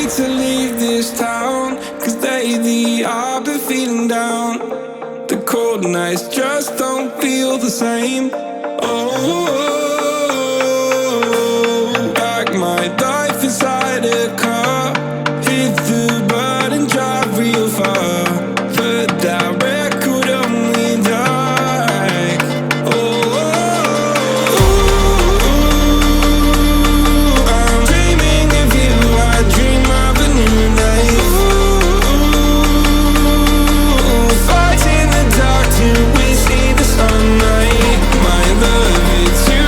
wait to leave this town, 'cause lately I've been feeling down. The cold nights just don't feel the same. Oh, like my life inside a car. Hit the button, drive real far. Put that record on me like, oh, I'm dreaming of you. I dream of a new life. Fight in the dark till we see the sunlight. My love, it's you.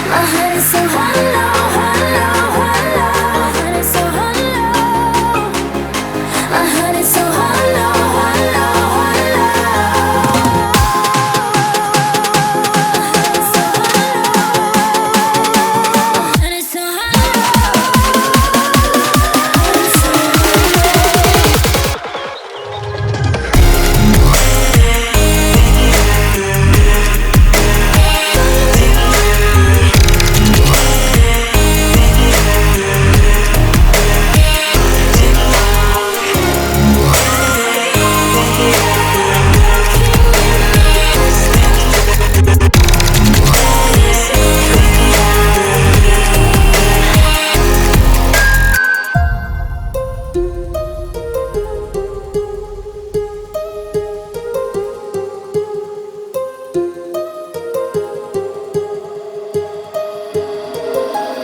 My heart is so hollow, hollow, hollow. My heart is so hollow. My heart is so hollow, hollow, hollow. My heart is so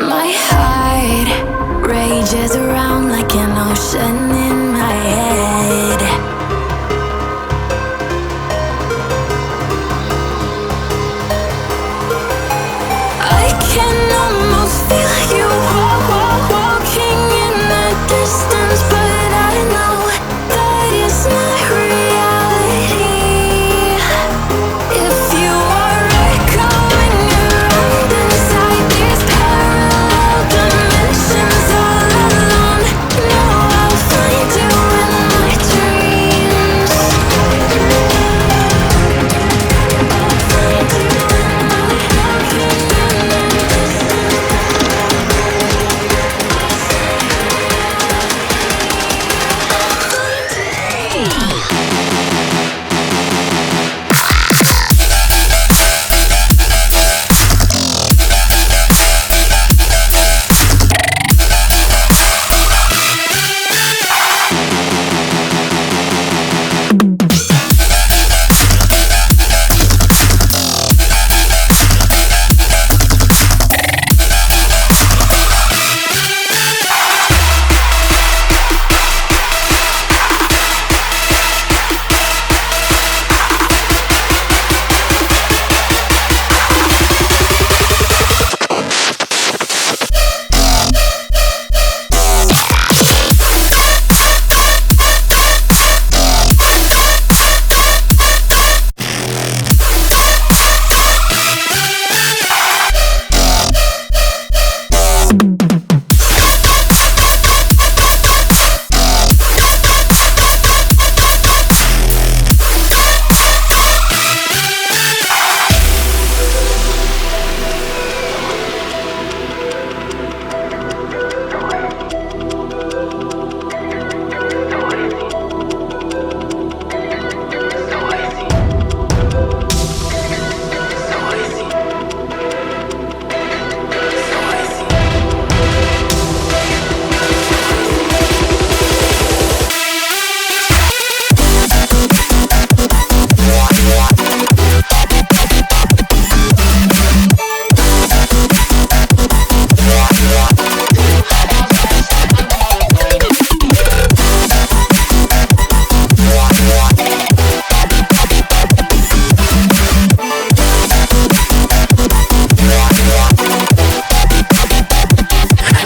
my heart rages around like an ocean in my head. I can almost feel you walking in the distance, but I know that it's not reality. If you are echoing around inside these parallel dimensions all alone, know I'll find you in my dreams. I'll find you in my walking in the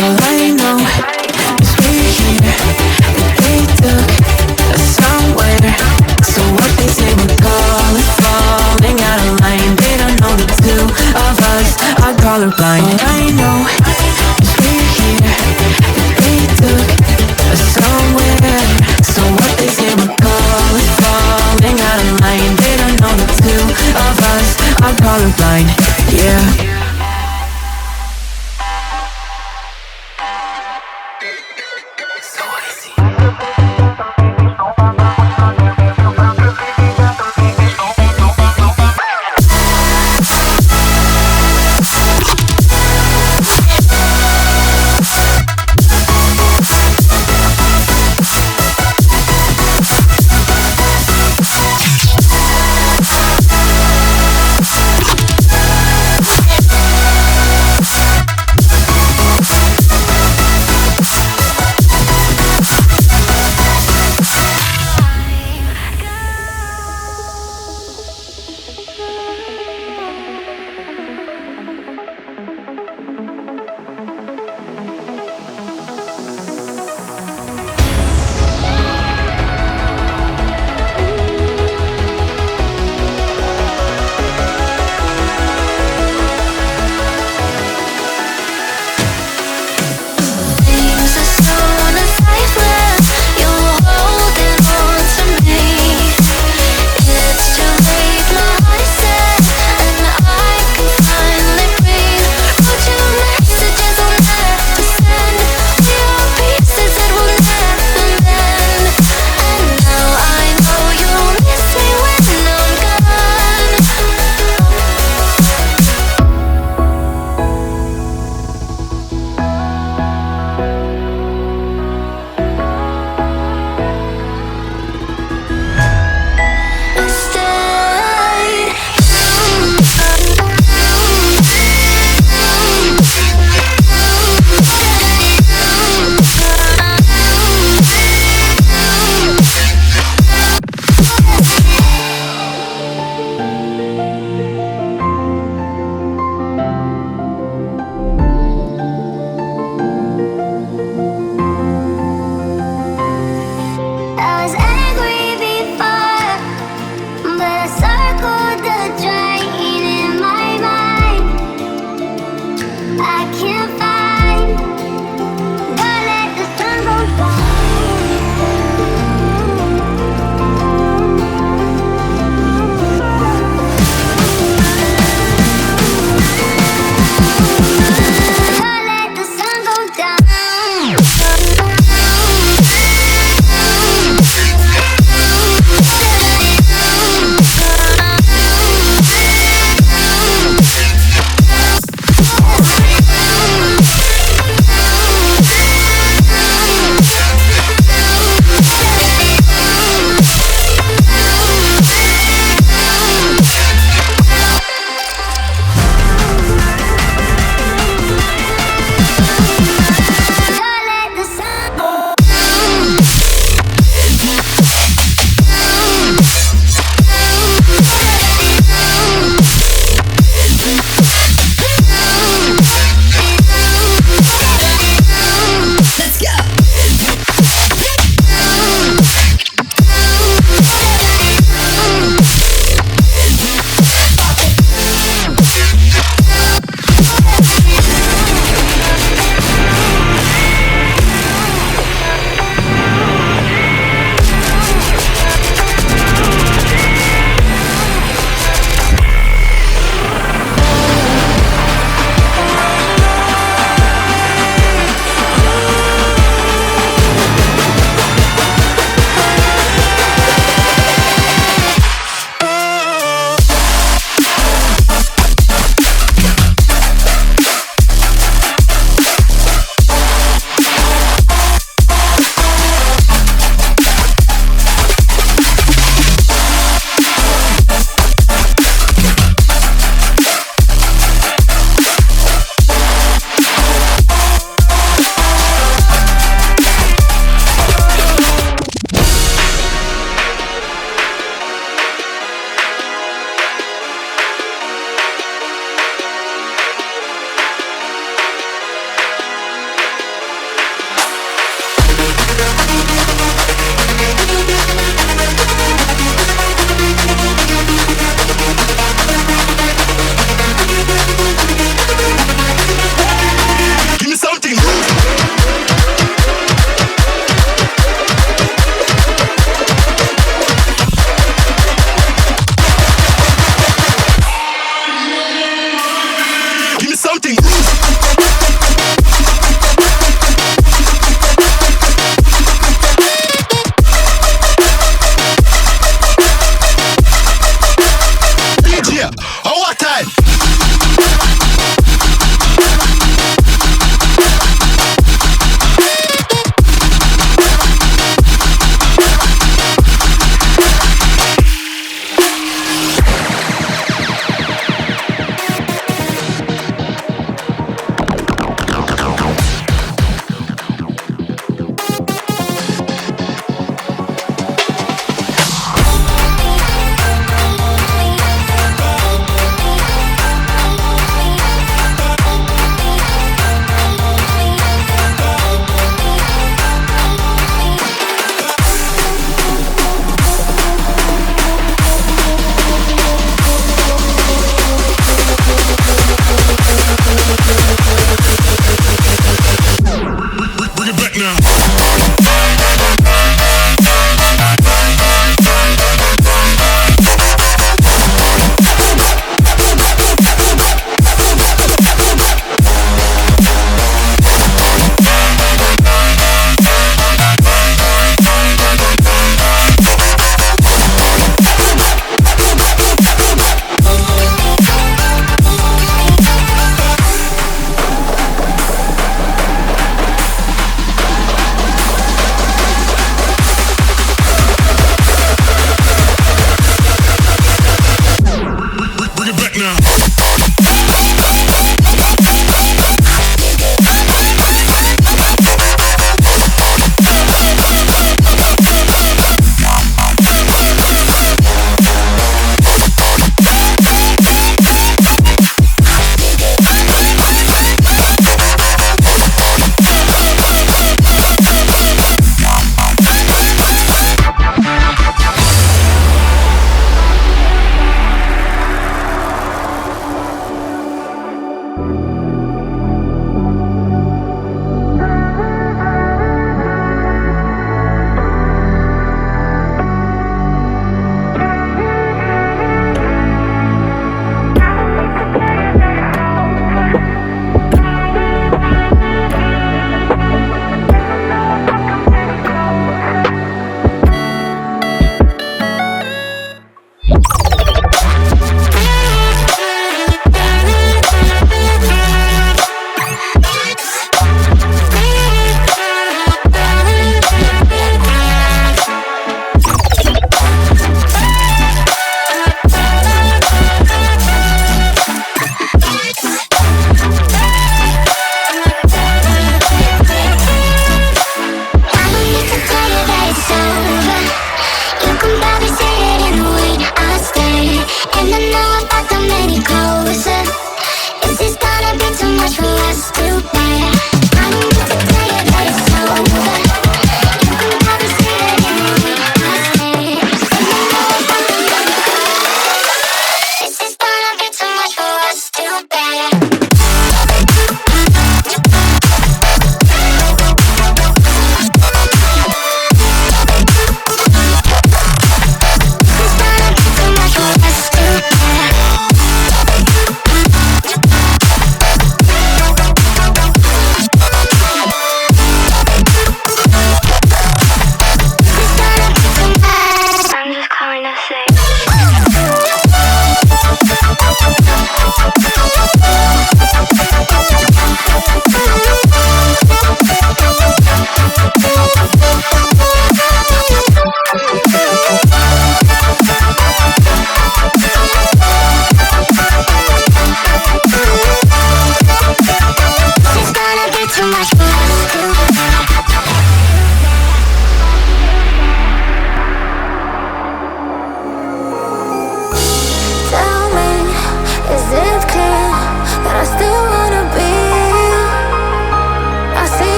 All I know is we're here, that they took us somewhere. So what they say we call it falling out of line. They don't know the two of us are colorblind. All I know is we're here, that they took us somewhere. So what they say we call it falling out of line. They don't know the two of us are colorblind. Yeah.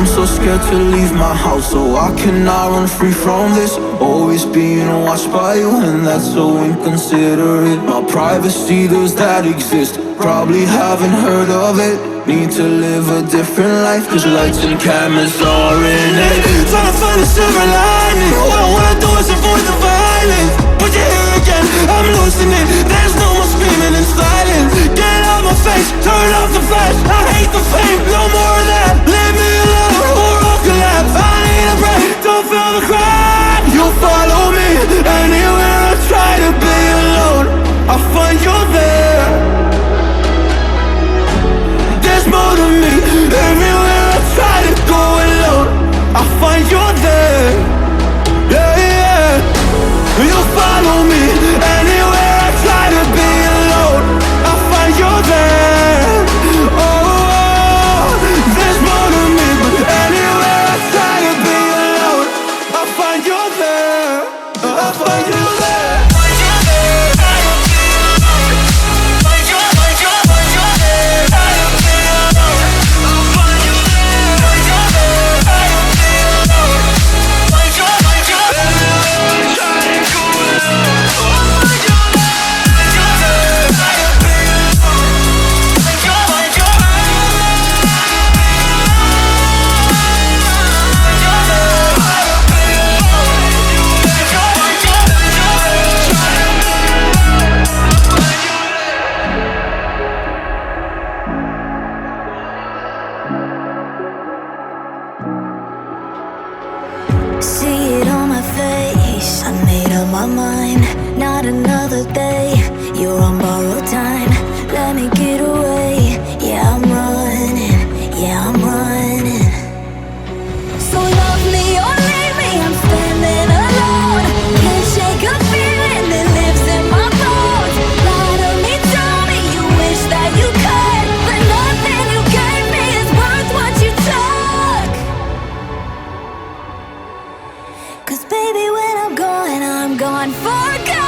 I'm so scared to leave my house, so I cannot run free from this. Always being watched by you, and that's so inconsiderate. My privacy, does that exist? Probably haven't heard of it. Need to live a different life, cause lights and cameras are in it. Trying to find a silver lining. All I wanna do is avoid the violence. But you're here again, I'm losing it. There's no more screaming and silence. Get out my face, turn off the flash. I hate the fame, no more of that. Leave me alone, or I'll collapse. I need a break, don't feel the crowd. You follow me, anywhere I try to be alone, I find you there. There's more to me, everywhere I try to go alone, I find you there. Yeah, yeah. You follow me, anywhere I try to be alone, I find you there. Oh, there's more to me, but anywhere I try to be alone, I find you there. I find you there. See it on my face, I made up my mind. Not another day, you're on borrowed time. Let me get away, yeah I'm running, yeah I'm running. So love me or leave me, I'm standing alone. Can't shake a feeling that lives in my bones. Lie to me, tell me you wish that you could, but nothing you gave me is worth what you took. Cause baby, when I'm gone for good.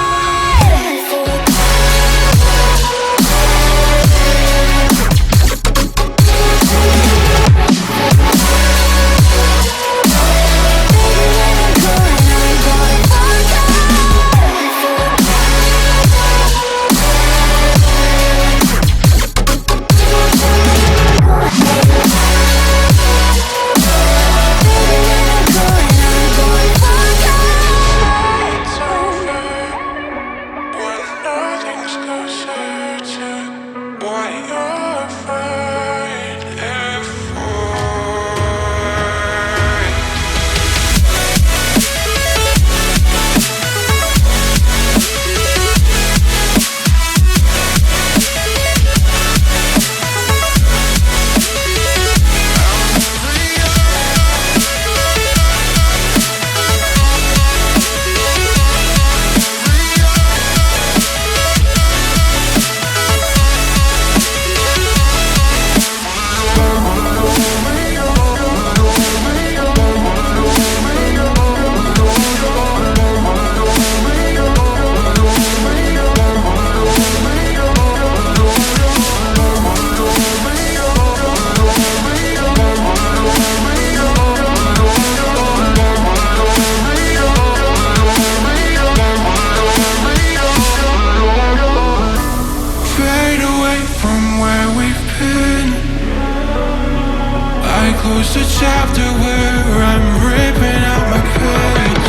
Close the chapter where I'm ripping out my pages.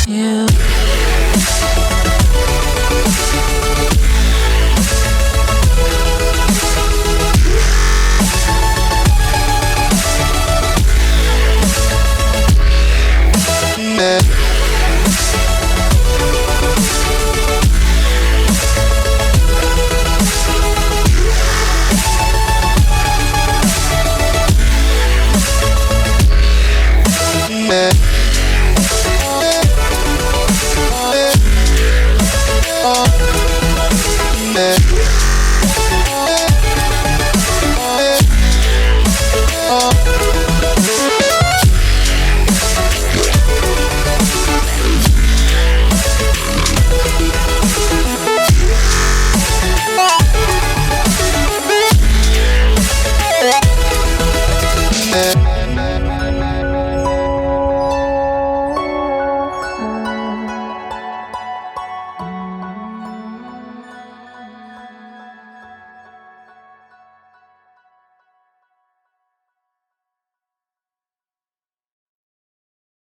you.